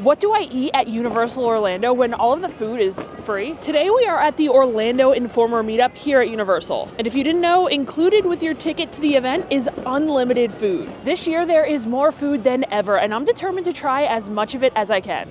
What do I eat at Universal Orlando when all of the food is free? Today we are at the Orlando Informer Meetup here at Universal. And if you didn't know, included with your ticket to the event is unlimited food. This year there is more food than ever, and I'm determined to try as much of it as I can.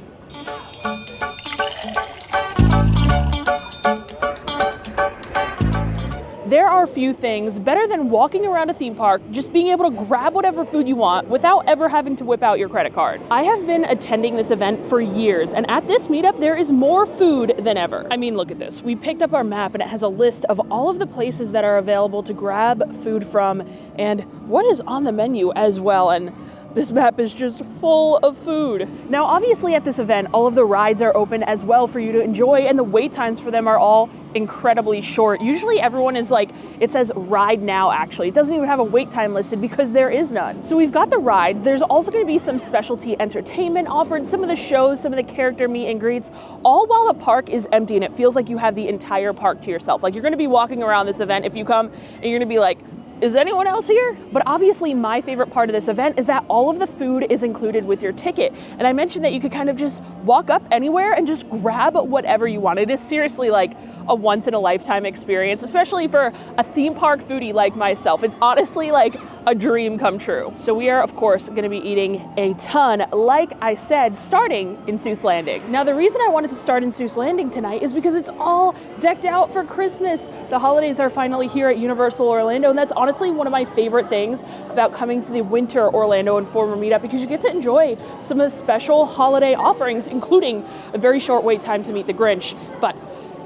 There are few things better than walking around a theme park, just being able to grab whatever food you want without ever having to whip out your credit card. I have been attending this event for years, and at this meetup, there is more food than ever. I mean, look at this. We picked up our map and it has a list of all of the places that are available to grab food from and what is on the menu as well. And this map is just full of food. Now, obviously at this event, all of the rides are open as well for you to enjoy, and the wait times for them are all incredibly short. Usually everyone is like, it says ride now actually. It doesn't even have a wait time listed because there is none. So we've got the rides. There's also gonna be some specialty entertainment offered, some of the shows, some of the character meet and greets, all while the park is empty and it feels like you have the entire park to yourself. Like you're gonna be walking around this event if you come and you're gonna be like, is anyone else here? But obviously my favorite part of this event is that all of the food is included with your ticket. And I mentioned that you could kind of just walk up anywhere and just grab whatever you want. It is seriously like a once in a lifetime experience, especially for a theme park foodie like myself. It's honestly like a dream come true. So we are of course gonna be eating a ton, like I said, starting in Seuss Landing. Now the reason I wanted to start in Seuss Landing tonight is because it's all decked out for Christmas. The holidays are finally here at Universal Orlando, and that's honestly one of my favorite things about coming to the winter Orlando Informer Meetup, because you get to enjoy some of the special holiday offerings, including a very short wait time to meet the Grinch. But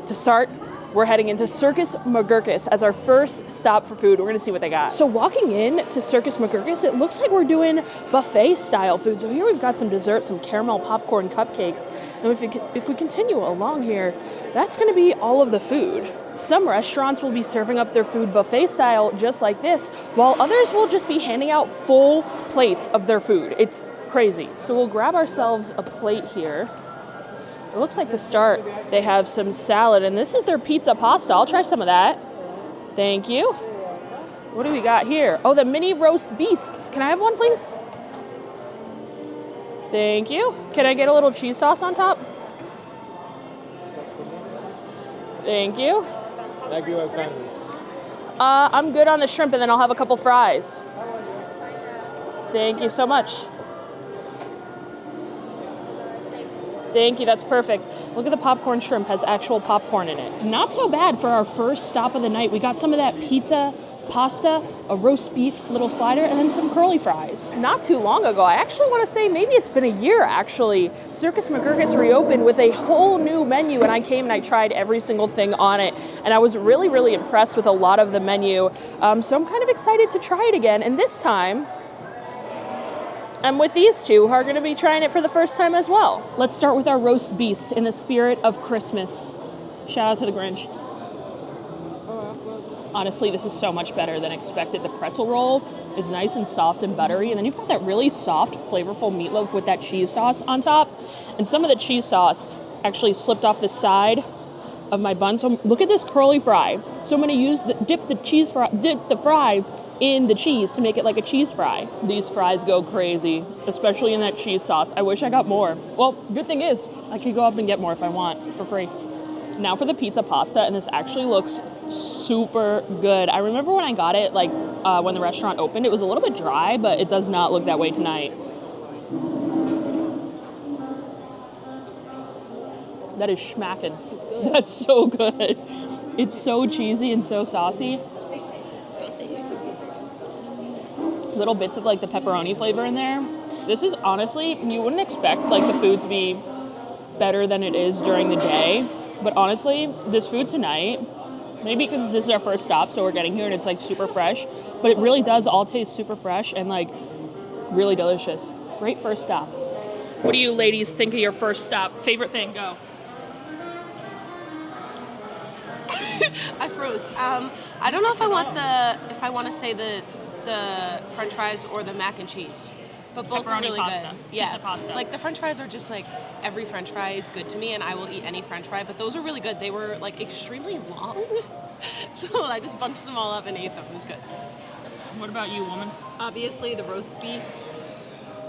to start, we're heading into Circus McGurkus as our first stop for food. We're gonna see what they got. So walking in to Circus McGurkus, it looks like we're doing buffet style food. So here we've got some dessert, some caramel popcorn cupcakes. And if we continue along here, that's gonna be all of the food. Some restaurants will be serving up their food buffet style just like this, while others will just be handing out full plates of their food. It's crazy. So we'll grab ourselves a plate here. It looks like to start, they have some salad, and this is their pizza pasta. I'll try some of that. Thank you. What do we got here? Oh, the mini roast beasts. Can I have one, please? Thank you. Can I get a little cheese sauce on top? Thank you. Thank you, sandwich. I'm good on the shrimp, and then I'll have a couple fries. Thank you so much. Thank you, that's perfect. Look at the popcorn shrimp, has actual popcorn in it. Not so bad for our first stop of the night. We got some of that pizza, pasta, a roast beef little slider, and then some curly fries. Not too long ago, I actually want to say maybe it's been a year actually, Circus McGurkus reopened with a whole new menu, and I came and I tried every single thing on it, and I was really, really impressed with a lot of the menu. So I'm kind of excited to try it again, and this time, I'm with these two who are going to be trying it for the first time as well. Let's start with our roast beast in the spirit of Christmas. Shout out to the Grinch. Honestly, this is so much better than expected. The pretzel roll is nice and soft and buttery, and then you've got that really soft, flavorful meatloaf with that cheese sauce on top. And some of the cheese sauce actually slipped off the side of my bun. So look at this curly fry. So I'm gonna dip the fry in the cheese to make it like a cheese fry. These fries go crazy, especially in that cheese sauce. I wish I got more. Well, good thing is, I could go up and get more if I want, for free. Now for the pizza pasta, and this actually looks super good. I remember when I got it, like when the restaurant opened, it was a little bit dry, but it does not look that way tonight. That is schmacking. It's good. That's so good. It's so cheesy and so saucy. Little bits of like the pepperoni flavor in there. This is honestly, you wouldn't expect like the food to be better than it is during the day. But honestly, this food tonight, maybe because this is our first stop, so we're getting here and it's like super fresh, but it really does all taste super fresh and like really delicious. Great first stop. What do you ladies think of your first stop? Favorite thing, go. I froze. I don't know if I want to say the French fries or the mac and cheese, but both are really pasta. good. Yeah, pizza pasta. Like the French fries are just like, every French fry is good to me, and I will eat any French fry. But those are really good. They were like extremely long, so I just bunched them all up and ate them. It was good. What about you, woman? Obviously, the roast beef,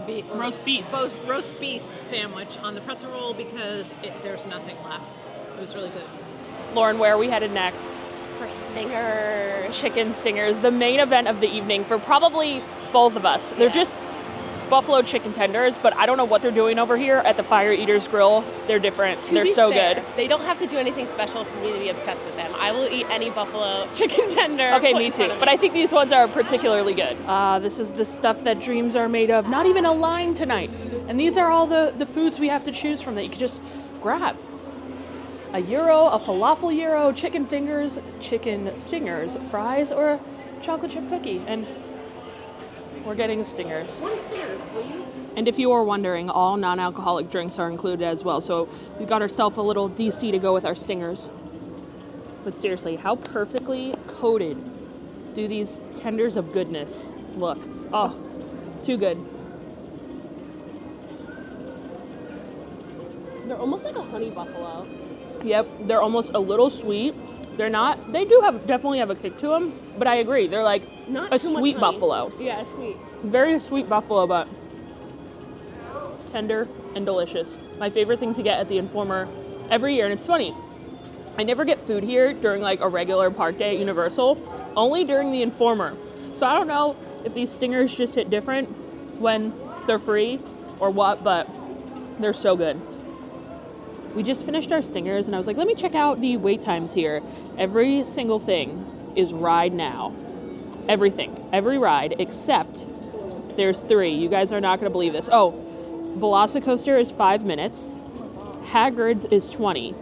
Roast beast. roast beast sandwich on the pretzel roll because there's nothing left. It was really good. Lauren, where are we headed next? For stingers. Chicken stingers, the main event of the evening for probably both of us. They're just buffalo chicken tenders, but I don't know what they're doing over here at the Fire Eaters Grill. They're different. They're so good. They don't have to do anything special for me to be obsessed with them. I will eat any buffalo chicken tender. Okay, me too. But I think these ones are particularly good. This is the stuff that dreams are made of. Not even a line tonight. And these are all the foods we have to choose from that you can just grab. A gyro, a falafel gyro, chicken fingers, chicken stingers, fries, or a chocolate chip cookie. And we're getting stingers. One stingers, please. And if you are wondering, all non-alcoholic drinks are included as well. So we got ourselves a little DC to go with our stingers. But seriously, how perfectly coated do these tenders of goodness look? Oh, too good. They're almost like a honey buffalo. Yep, they're almost a little sweet. They're not, they definitely have a kick to them, but I agree. They're like Not a too much sweet honey. buffalo. Yeah, sweet. Very sweet buffalo, but tender and delicious. My favorite thing to get at the Informer every year, and it's funny, I never get food here during like a regular park day at Universal, only during the Informer. So I don't know if these stingers just hit different when they're free or what, but they're so good. We just finished our stingers and I was like, let me check out the wait times here. Every single thing is ride now. Everything, every ride except there's 3. You guys are not gonna believe this. Oh, Velocicoaster is 5 minutes. Hagrid's is 20.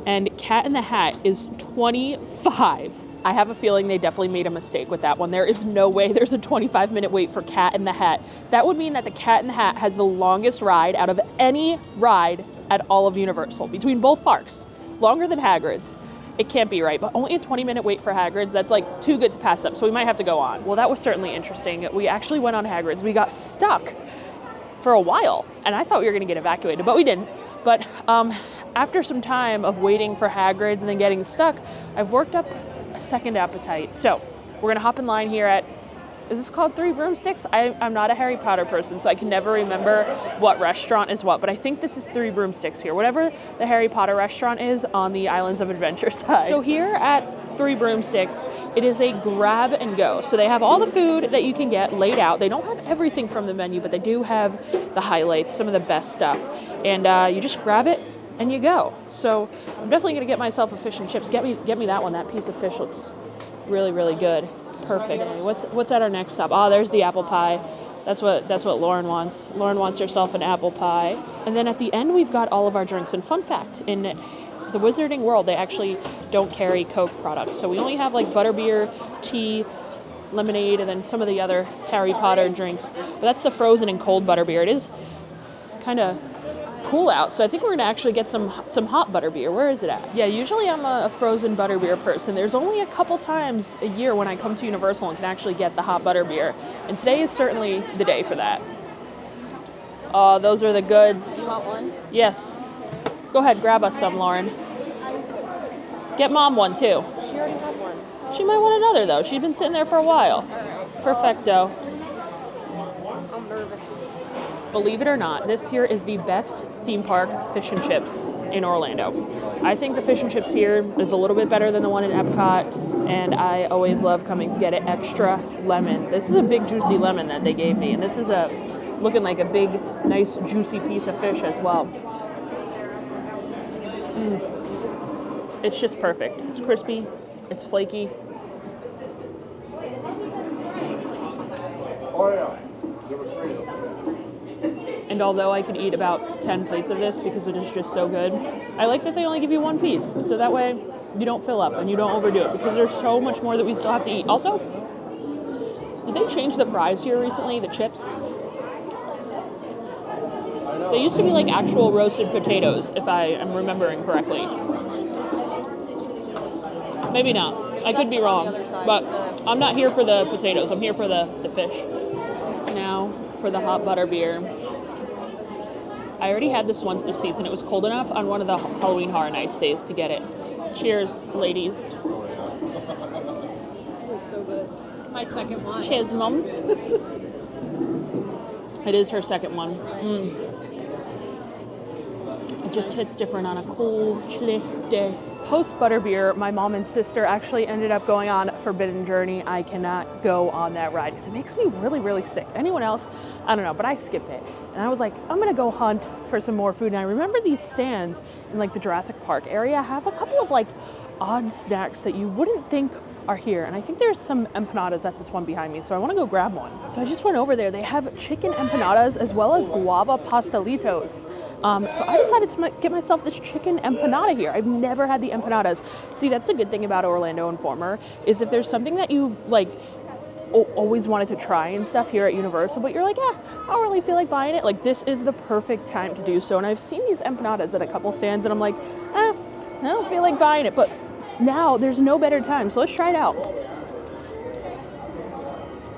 And Cat in the Hat is 25. I have a feeling they definitely made a mistake with that one. There is no way there's a 25-minute wait for Cat in the Hat. That would mean that the Cat in the Hat has the longest ride out of any ride at all of Universal, between both parks. Longer than Hagrid's. It can't be right, but only a 20-minute wait for Hagrid's. That's like too good to pass up, so we might have to go on. Well, that was certainly interesting. We actually went on Hagrid's. We got stuck for a while, and I thought we were gonna get evacuated, but we didn't. But after some time of waiting for Hagrid's and then getting stuck, I've worked up a second appetite. So we're gonna hop in line here at, is this called Three Broomsticks? I'm not a Harry Potter person, so I can never remember what restaurant is what, but I think this is Three Broomsticks here, whatever the Harry Potter restaurant is on the Islands of Adventure side. So here at Three Broomsticks, it is a grab and go. So they have all the food that you can get laid out. They don't have everything from the menu, but they do have the highlights, some of the best stuff. And you just grab it and you go. So I'm definitely gonna get myself a fish and chips. Get me that one. That piece of fish looks really, really good. Perfect. What's at our next stop? Oh, there's the apple pie. That's what Lauren wants. Lauren wants herself an apple pie. And then at the end, we've got all of our drinks. And fun fact, in the Wizarding World, they actually don't carry Coke products. So we only have like butterbeer, tea, lemonade, and then some of the other Harry Potter drinks. But that's the frozen and cold butterbeer. It is kind of cool out, so I think we're gonna actually get some hot butterbeer. Where is it at? Yeah, usually I'm a frozen butterbeer person. There's only a couple times a year when I come to Universal and can actually get the hot butterbeer, and today is certainly the day for that. Oh, those are the goods. You want one? Yes. Go ahead, grab us some, Lauren. Get Mom one too. She already had one. She might want another though. She's been sitting there for a while. Perfecto. I'm nervous. Believe it or not, this here is the best theme park fish and chips in Orlando. I think the fish and chips here is a little bit better than the one in Epcot, and I always love coming to get it extra lemon. This is a big juicy lemon that they gave me, and this is looking like a big, nice, juicy piece of fish as well. It's just perfect. It's crispy, it's flaky. Oh yeah, there was 3 of them. And although I could eat about 10 plates of this because it is just so good, I like that they only give you 1 piece. So that way you don't fill up and you don't overdo it because there's so much more that we still have to eat. Also, did they change the fries here recently, the chips? They used to be like actual roasted potatoes, if I am remembering correctly. Maybe not. I could be wrong. But I'm not here for the potatoes. I'm here for the fish. Now for the hot butterbeer. I already had this once this season. It was cold enough on one of the Halloween Horror Nights days to get it. Cheers, ladies. It was so good. It's my second one. Cheers, Mom. It is her second one. It just hits different on a cool, chilly day. Post Butterbeer, my mom and sister actually ended up going on Forbidden Journey. I cannot go on that ride because it makes me really, really sick. Anyone else? I don't know, but I skipped it. And I was like, I'm gonna go hunt for some more food. And I remember these stands in like the Jurassic Park area have a couple of like odd snacks that you wouldn't think are here. And I think there's some empanadas at this one behind me, so I want to go grab one. So I just went over there. They have chicken empanadas as well as guava pastelitos. So I decided to get myself this chicken empanada here. I've never had the empanadas. See, that's a good thing about Orlando Informer, is if there's something that you've like always wanted to try and stuff here at Universal, but you're like, I don't really feel like buying it. Like, this is the perfect time to do so. And I've seen these empanadas at a couple stands and I'm like, I don't feel like buying it, but now there's no better time, so let's try it out.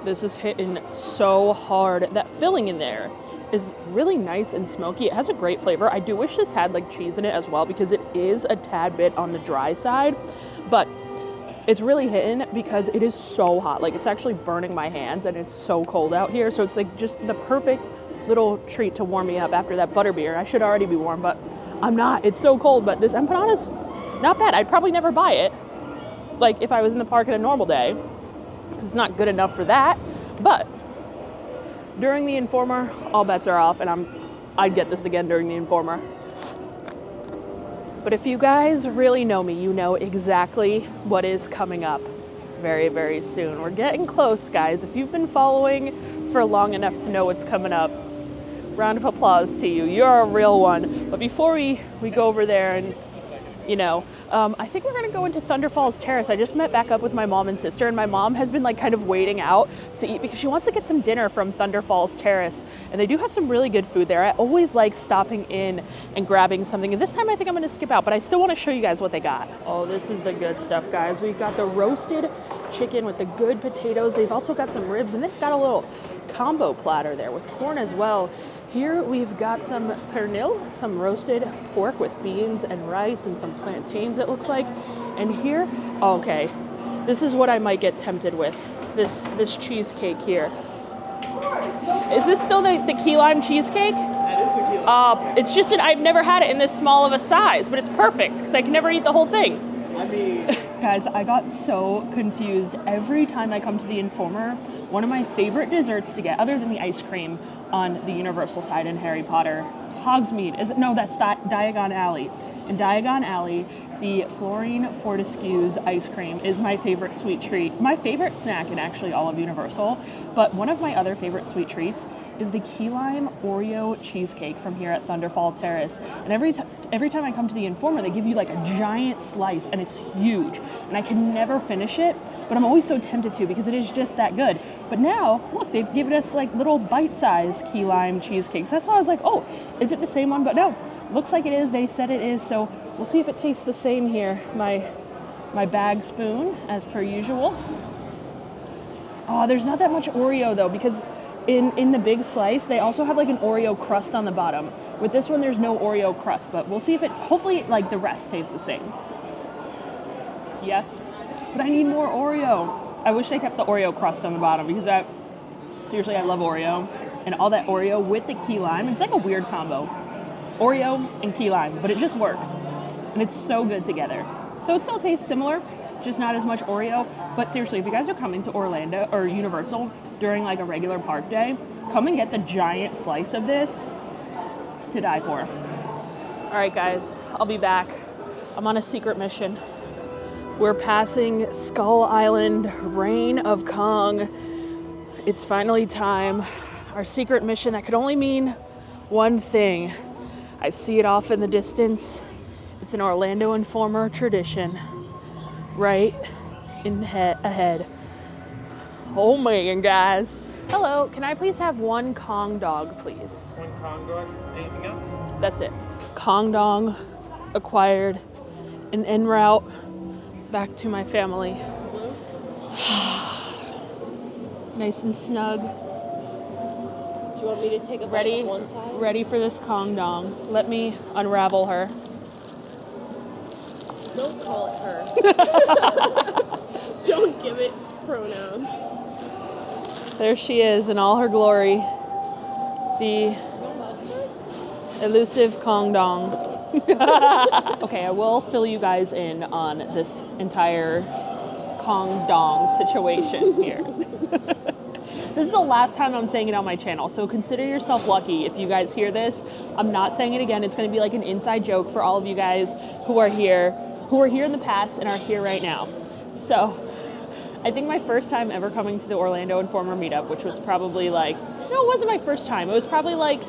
This is hitting so hard. That filling in there is really nice and smoky. It has a great flavor. I do wish this had like cheese in it as well because it is a tad bit on the dry side, but it's really hitting because it is so hot. Like, it's actually burning my hands and it's so cold out here. So it's like just the perfect little treat to warm me up after that butterbeer. I should already be warm, but I'm not. It's so cold, but this empanada's not bad. I'd probably never buy it, like if I was in the park on a normal day, because it's not good enough for that. But during the Informer, all bets are off, and I'd get this again during the Informer. But if you guys really know me, you know exactly what is coming up very, very soon. We're getting close, guys. If you've been following for long enough to know what's coming up, round of applause to you. You're a real one. But before we go over there and I think we're gonna go into Thunder Falls Terrace. I just met back up with my mom and sister, and my mom has been like kind of waiting out to eat because she wants to get some dinner from Thunder Falls Terrace, and they do have some really good food there. I always like stopping in and grabbing something, and this time I think I'm gonna skip out, but I still want to show you guys what they got. Oh, this is the good stuff, guys. We've got the roasted chicken with the good potatoes. They've also got some ribs, and they've got a little combo platter there with corn as well. Here we've got some pernil, some roasted pork with beans and rice and some plantains, it looks like. And here, okay, this is what I might get tempted with, this cheesecake here. Is this still the key lime cheesecake? That is the key lime. It's just that I've never had it in this small of a size, but it's perfect because I can never eat the whole thing. I mean, guys, I got so confused. Every time I come to the Informer, one of my favorite desserts to get, other than the ice cream on the Universal side in Harry Potter, Hogsmeade, that's Diagon Alley. In Diagon Alley, the Florine Fortescue's ice cream is my favorite sweet treat. My favorite snack in actually all of Universal, but one of my other favorite sweet treats is the key lime Oreo cheesecake from here at Thunderfall Terrace. And every time I come to the Informer, they give you like a giant slice, and it's huge. And I can never finish it, but I'm always so tempted to because it is just that good. But now, look, they've given us like little bite-sized key lime cheesecakes. That's why I was like, oh, is it the same one? But no, looks like it is. They said it is, so we'll see if it tastes the same here. My bag spoon, as per usual. Oh, there's not that much Oreo though, because in the big slice, they also have like an Oreo crust on the bottom. With this one, there's no Oreo crust, but we'll see if hopefully like the rest tastes the same. Yes, but I need more Oreo. I wish they kept the Oreo crust on the bottom because seriously, I love Oreo. And all that Oreo with the key lime, it's like a weird combo. Oreo and key lime, but it just works. And it's so good together. So it still tastes similar, just not as much Oreo. But seriously, if you guys are coming to Orlando or Universal during like a regular park day, come and get the giant slice of this to die for. All right, guys, I'll be back. I'm on a secret mission. We're passing Skull Island, Reign of Kong. It's finally time. Our secret mission that could only mean one thing. I see it off in the distance. It's an Orlando Informer tradition. Right ahead. Oh man, guys. Hello, can I please have one Kong dog, please? one Kong dog. Anything else? That's it. Kong dog acquired, and en route back to my family. Nice and snug. Do you want me to take a bite Ready? on one side? Ready for this Kong dong. Let me unravel her. Don't call it her. Don't give it pronouns. There she is in all her glory. The elusive Kong Dong. Okay, I will fill you guys in on this entire Kong Dong situation here. This is the last time I'm saying it on my channel, so consider yourself lucky if you guys hear this. I'm not saying it again. It's going to be like an inside joke for all of you guys who are here in the past and are here right now. So, I think my first time ever coming to the Orlando Informer Meetup, which was probably like, no, it wasn't my first time. It was probably like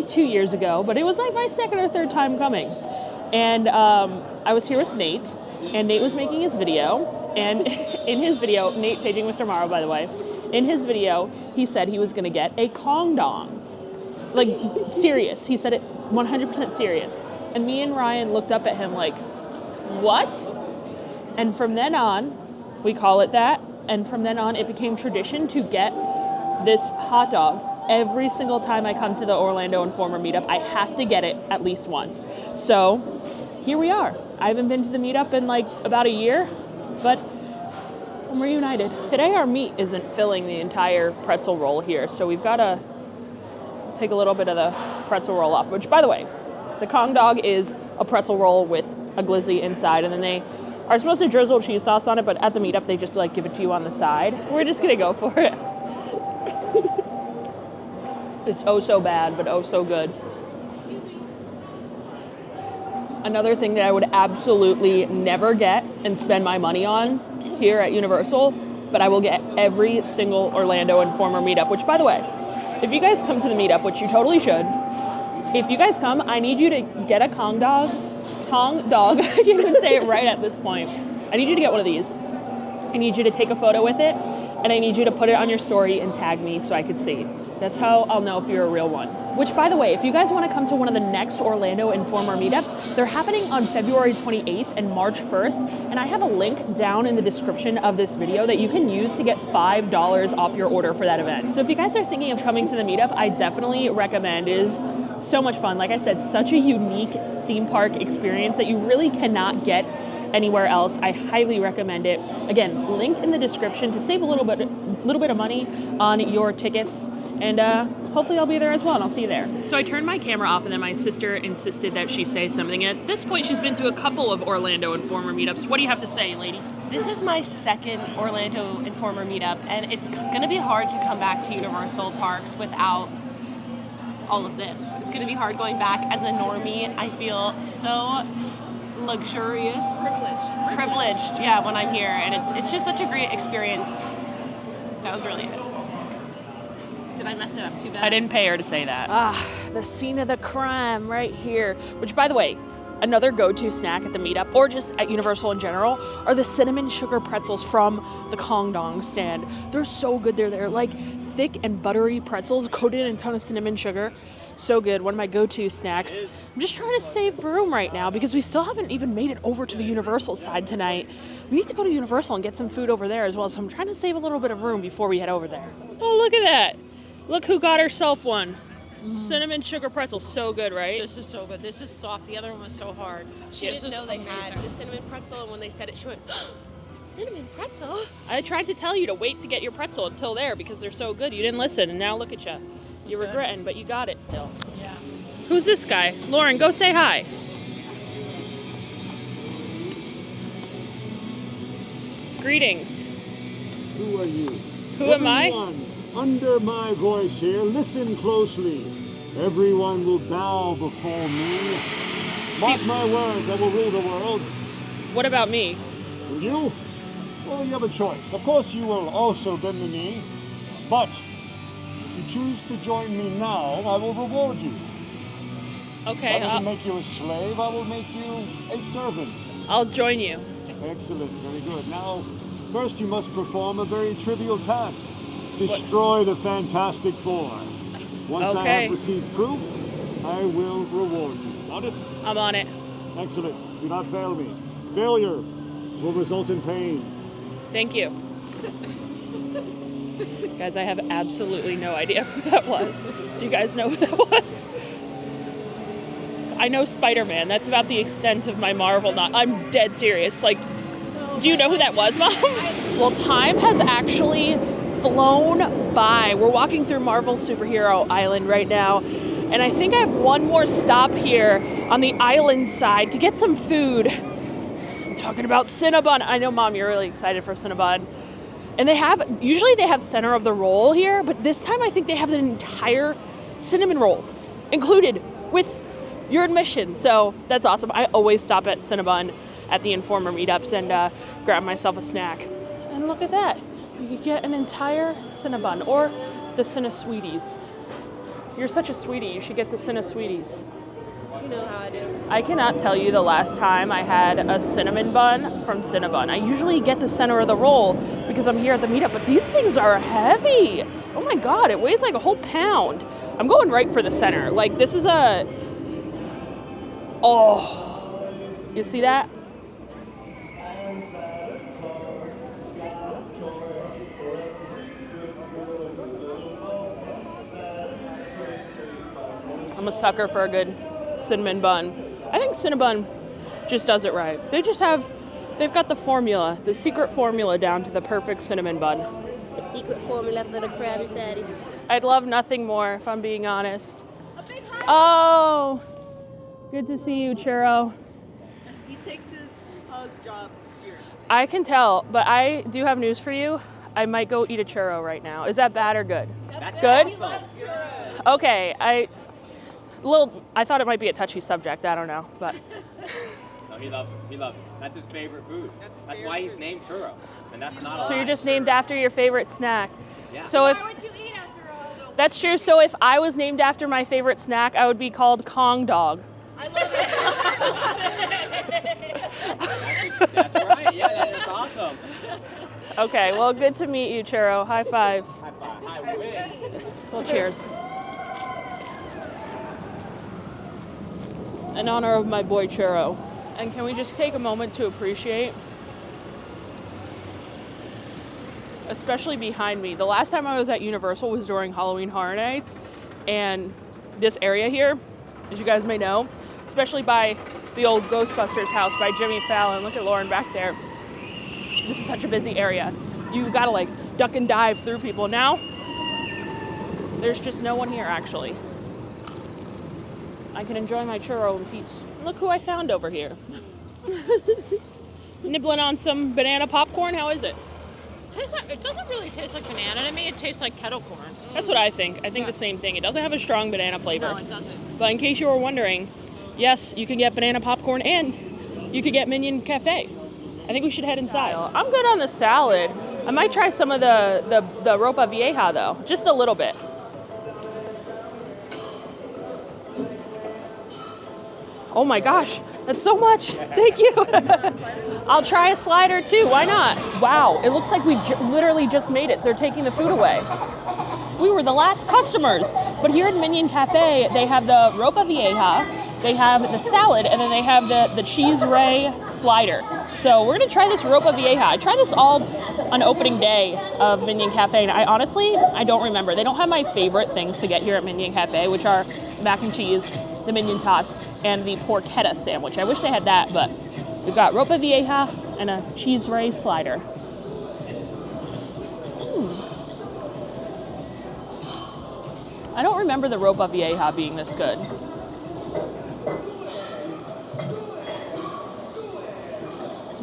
2 years ago, but it was like my second or third time coming. And I was here with Nate, and Nate was making his video. And in his video, Nate, paging Mr. Morrow, by the way, in his video, he said he was going to get a Kong Dong. Like, serious. He said it 100% serious. And me and Ryan looked up at him like, what? And from then on, we call it that. And from then on, it became tradition to get this hot dog every single time I come to the Orlando Informer Meetup. I have to get it at least once. So here we are. I haven't been to the meetup in like about a year, but I'm reunited. Today our meat isn't filling the entire pretzel roll here, so we've got to take a little bit of the pretzel roll off, which, by the way, the Kong dog is a pretzel roll with a glizzy inside, and then they are supposed to drizzle cheese sauce on it, but at the meetup they just like give it to you on the side. We're just gonna go for it. It's oh so bad, but oh so good. Another thing that I would absolutely never get and spend my money on here at Universal, but I will get every single Orlando Informer Meetup, which, by the way, if you guys come to the meetup, which you totally should, if you guys come, I need you to get a Kong dog, I can't even say it right at this point. I need you to get one of these. I need you to take a photo with it, and I need you to put it on your story and tag me so I could see. That's how I'll know if you're a real one. Which, by the way, if you guys want to come to one of the next Orlando Informer Meetups, they're happening on February 28th and March 1st, and I have a link down in the description of this video that you can use to get $5 off your order for that event. So if you guys are thinking of coming to the meetup, I definitely recommend. It is so much fun. Like I said, such a unique theme park experience that you really cannot get anywhere else. I highly recommend it. Again, link in the description to save a little bit of money on your tickets. And hopefully I'll be there as well, and I'll see you there. So I turned my camera off, and then my sister insisted that she say something. At this point, she's been to a couple of Orlando Informer Meetups. What do you have to say, lady? This is my second Orlando Informer Meetup, and it's going to be hard to come back to Universal Parks without all of this. It's going to be hard going back as a normie. I feel so luxurious. Privileged, yeah, when I'm here, and it's just such a great experience. That was really it. Did I mess it up too bad? I didn't pay her to say that. The scene of the crime right here. Which, by the way, another go-to snack at the meetup, or just at Universal in general, are the cinnamon sugar pretzels from the Kong Dong stand. They're so good. They're like thick and buttery pretzels coated in a ton of cinnamon sugar. So good. One of my go-to snacks. I'm just trying to save room right now because we still haven't even made it over to the Universal side tonight. We need to go to Universal and get some food over there as well, so I'm trying to save a little bit of room before we head over there. Oh, look at that. Look who got herself one. Cinnamon sugar pretzel. So good, right? This is so good. This is soft. The other one was so hard. She didn't know they had the cinnamon pretzel, and when they said it, she went, cinnamon pretzel? I tried to tell you to wait to get your pretzel until there because they're so good. You didn't listen, and now look at you. You're regretting, but you got it still. Yeah. Who's this guy? Lauren, go say hi. Greetings. Who are you? Who am I? Everyone, under my voice here, listen closely. Everyone will bow before me. Mark my words, I will rule the world. What about me? Will you? Well, you have a choice. Of course, you will also bend the knee. But if you choose to join me now, I will reward you. Okay. Rather than make you a slave, I will make you a servant. I'll join you. Excellent, very good. Now, first you must perform a very trivial task. Destroy the Fantastic Four. Once I have received proof, I will reward you. Got it? I'm on it. Excellent. Do not fail me. Failure will result in pain. Thank you. Guys, I have absolutely no idea who that was. Do you guys know who that was? I know Spider-Man. That's about the extent of my Marvel knowledge. I'm dead serious. Like, do you know who that was, Mom? Well, time has actually flown by. We're walking through Marvel Superhero Island right now, and I think I have one more stop here on the island side to get some food. I'm talking about Cinnabon. I know, Mom, you're really excited for Cinnabon. And usually they have center of the roll here, but this time I think they have an entire cinnamon roll included with your admission. So that's awesome. I always stop at Cinnabon at the Informer Meetups and grab myself a snack. And look at that. You could get an entire Cinnabon or the Cinna Sweeties. You're such a sweetie. You should get the Cinna Sweeties. You know how I do. I cannot tell you the last time I had a cinnamon bun from Cinnabon. I usually get the center of the roll because I'm here at the meetup, but these things are heavy. Oh my God, it weighs like a whole pound. I'm going right for the center. Like, this is oh, you see that? I'm a sucker for a good cinnamon bun. I think Cinnabon just does it right. They've got the formula, the secret formula down to the perfect cinnamon bun. The secret formula for the Krabby Patty. I'd love nothing more, if I'm being honest. Oh, good to see you, Churro. He takes his hug job seriously. I can tell, but I do have news for you. I might go eat a churro right now. Is that bad or good? That's good? awesome. Okay, I thought it might be a touchy subject. I don't know, but No, he loves it. He loves it. That's his favorite food. That's why he's named Churro. And that's not a so lie. you're just named after your favorite snack. Yeah. So if Why would you eat after all? that's true, so if I was named after my favorite snack, I would be called Kong Dog. I love it. That's right. Yeah, that's awesome. Okay, well, good to meet you, Churro. High five. High five. I win. Well, cheers. In honor of my boy Churro. And can we just take a moment to appreciate, especially behind me, the last time I was at Universal was during Halloween Horror Nights, and this area here, as you guys may know, especially by the old Ghostbusters house by Jimmy Fallon. Look at Lauren back there. This is such a busy area. You gotta like duck and dive through people. Now, there's just no one here actually. I can enjoy my churro in peace. Look who I found over here. Nibbling on some banana popcorn. How is it? It doesn't really taste like banana to me. It tastes like kettle corn. That's what I think. I think the same thing. It doesn't have a strong banana flavor. No, it doesn't. But in case you were wondering, yes, you can get banana popcorn and you could get Minion Cafe. I think we should head inside. I'm good on the salad. I might try some of the ropa vieja though, just a little bit. Oh my gosh, that's so much. Thank you. I'll try a slider too, why not? Wow, it looks like we literally just made it. They're taking the food away. We were the last customers. But here at Minion Cafe, they have the ropa vieja, they have the salad, and then they have the cheese ray slider. So we're gonna try this ropa vieja. I tried this all on opening day of Minion Cafe, and I don't remember. They don't have my favorite things to get here at Minion Cafe, which are mac and cheese, the Minion Tots, and the porchetta sandwich. I wish they had that, but we've got ropa vieja and a cheese ray slider. I don't remember the ropa vieja being this good.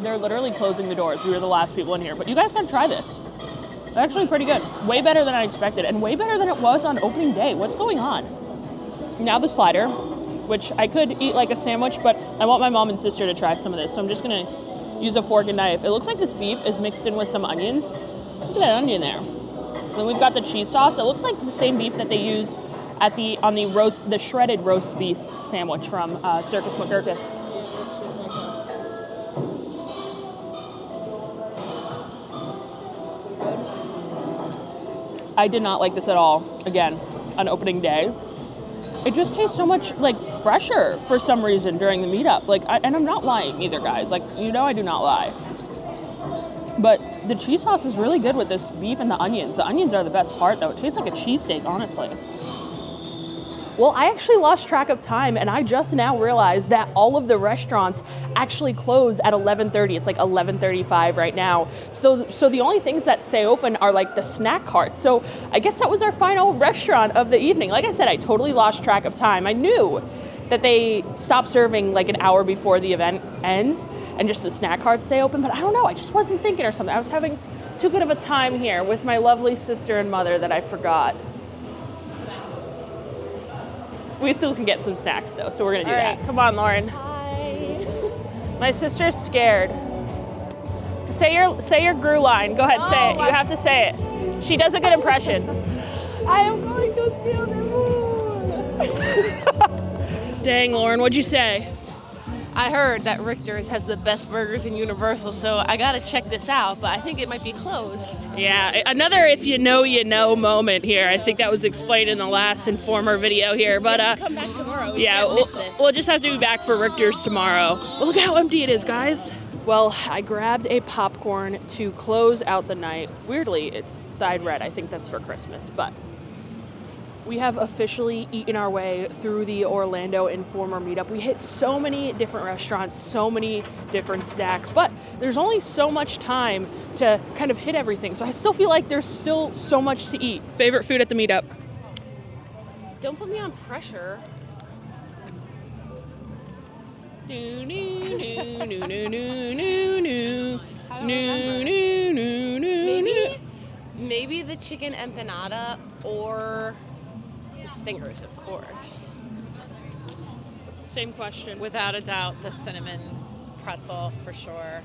They're literally closing the doors. We were the last people in here, but you guys gotta try this. It's actually pretty good. Way better than I expected, and way better than it was on opening day. What's going on? Now the slider, which I could eat like a sandwich, but I want my mom and sister to try some of this, so I'm just gonna use a fork and knife. It looks like this beef is mixed in with some onions. Look at that onion there. Then we've got the cheese sauce. It looks like the same beef that they used at on the shredded roast beef sandwich from Circus McGurkus. I did not like this at all. Again, on opening day. It just tastes so much like fresher for some reason during the meetup. And I'm not lying either, guys. I do not lie. But the cheese sauce is really good with this beef and the onions. The onions are the best part, though. It tastes like a cheesesteak, honestly. Well, I actually lost track of time, and I just now realized that all of the restaurants actually close at 11:30. It's like 11:35 right now. So the only things that stay open are like the snack carts. So I guess that was our final restaurant of the evening. Like I said, I totally lost track of time. I knew that they stop serving like an hour before the event ends and just the snack carts stay open, but I don't know, I just wasn't thinking or something. I was having too good of a time here with my lovely sister and mother that I forgot. We still can get some snacks though, so we're gonna do that. Come on, Lauren. Hi. My sister's scared. Say your Gru line. Go ahead, say it. You have to say it. She does a good impression. I am going to steal the moon. Dang, Lauren, what'd you say? I heard that Richter's has the best burgers in Universal, so I gotta check this out, but I think it might be closed. Yeah, another if you know moment here. I think that was explained in the last Informer video here, but Come back tomorrow. yeah, we'll just have to be back for Richter's tomorrow. Look how empty it is, guys. Well, I grabbed a popcorn to close out the night. Weirdly, it's dyed red. I think that's for Christmas, but we have officially eaten our way through the Orlando Informer Meetup. We hit so many different restaurants, so many different snacks, but there's only so much time to kind of hit everything. So I still feel like there's still so much to eat. Favorite food at the meetup? Don't put me on pressure. Maybe the chicken empanada or the stingers, of course. Same question. Without a doubt, the cinnamon pretzel for sure.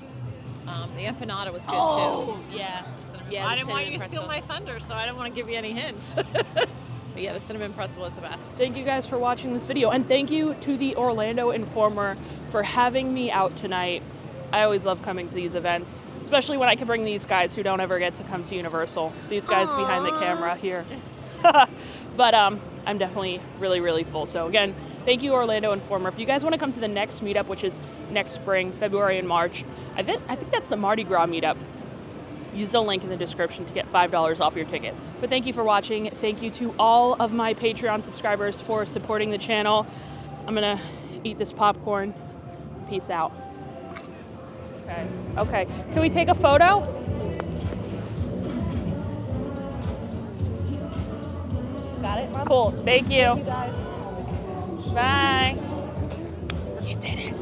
The empanada was good Oh, too. yeah. Yeah, I didn't want you to steal my thunder, so I didn't want to give you any hints. But yeah, the cinnamon pretzel was the best. Thank you guys for watching this video, and thank you to the Orlando Informer for having me out tonight. I always love coming to these events, especially when I can bring these guys who don't ever get to come to Universal. These guys behind the camera here. But I'm definitely really, really full. So again, thank you, Orlando Informer. If you guys want to come to the next meetup, which is next spring, February and March, I think that's the Mardi Gras meetup. Use the link in the description to get $5 off your tickets. But thank you for watching. Thank you to all of my Patreon subscribers for supporting the channel. I'm gonna eat this popcorn. Peace out. Okay. Can we take a photo? Got it, Mom? Cool. Thank you. Thank you guys. Bye. You did it.